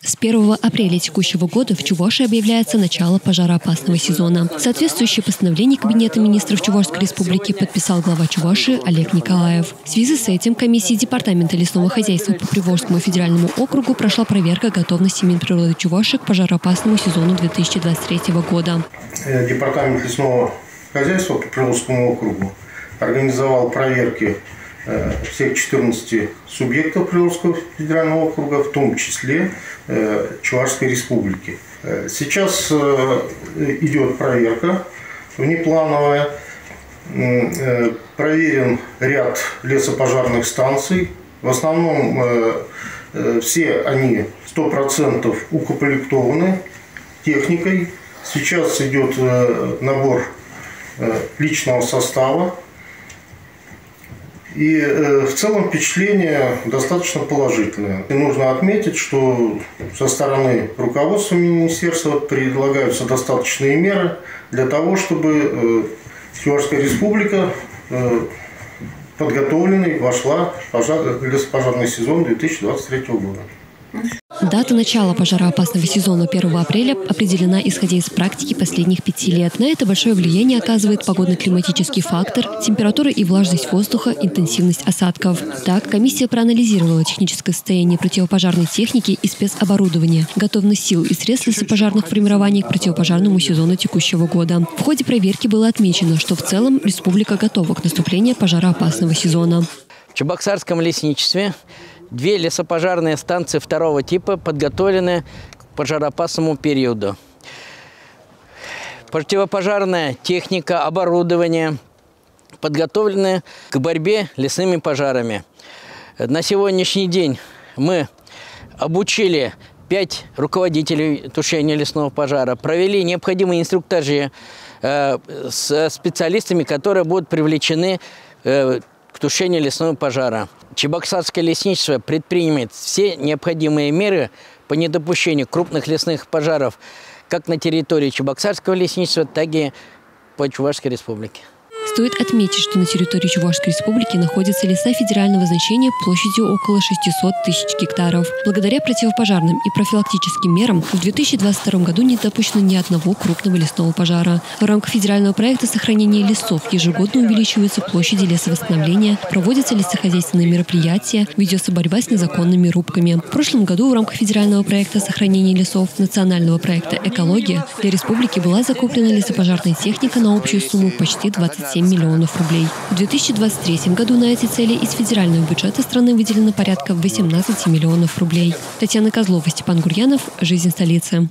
С 1 апреля текущего года в Чувашии объявляется начало пожароопасного сезона. Соответствующее постановление Кабинета министров Чувашской республики подписал глава Чувашии Олег Николаев. В связи с этим комиссией Департамента лесного хозяйства по Приволжскому федеральному округу прошла проверка готовности Минприроды Чувашии к пожароопасному сезону 2023 года. Департамент лесного хозяйства по Приволжскому округу организовал проверки всех 14 субъектов Приволжского федерального округа, в том числе Чувашской республики. Сейчас идет проверка внеплановая. Проверен ряд лесопожарных станций. В основном все они 100% укомплектованы техникой. Сейчас идет набор личного состава. И в целом впечатление достаточно положительное. И нужно отметить, что со стороны руководства министерства предлагаются достаточные меры для того, чтобы Чувашская республика подготовленной вошла в лесопожарный сезон 2023 года. Дата начала пожароопасного сезона 1 апреля определена исходя из практики последних 5 лет. На это большое влияние оказывает погодно-климатический фактор, температура и влажность воздуха, интенсивность осадков. Так, комиссия проанализировала техническое состояние противопожарной техники и спецоборудования, готовность сил и средств лесопожарных формирований к противопожарному сезону текущего года. В ходе проверки было отмечено, что в целом республика готова к наступлению пожароопасного сезона. В Чебоксарском лесничестве 2 лесопожарные станции 2-го типа подготовлены к пожароопасному периоду. Противопожарная техника, оборудование подготовлены к борьбе с лесными пожарами. На сегодняшний день мы обучили 5 руководителей тушения лесного пожара, провели необходимые инструктажи с специалистами, которые будут привлечены к тушению лесного пожара. Чебоксарское лесничество предпримет все необходимые меры по недопущению крупных лесных пожаров как на территории Чебоксарского лесничества, так и по Чувашской республике. Стоит отметить, что на территории Чувашской республики находятся леса федерального значения площадью около 600 тысяч гектаров. Благодаря противопожарным и профилактическим мерам в 2022 году не допущено ни одного крупного лесного пожара. В рамках федерального проекта сохранения лесов ежегодно увеличиваются площади лесовосстановления, проводятся лесохозяйственные мероприятия, ведется борьба с незаконными рубками. В прошлом году в рамках федерального проекта сохранения лесов национального проекта «Экология» для республики была закуплена лесопожарная техника на общую сумму почти 27 миллионов рублей. В 2023 году на эти цели из федерального бюджета страны выделено порядка 18 миллионов рублей. Татьяна Козлова, Степан Гурьянов. Жизнь столицы.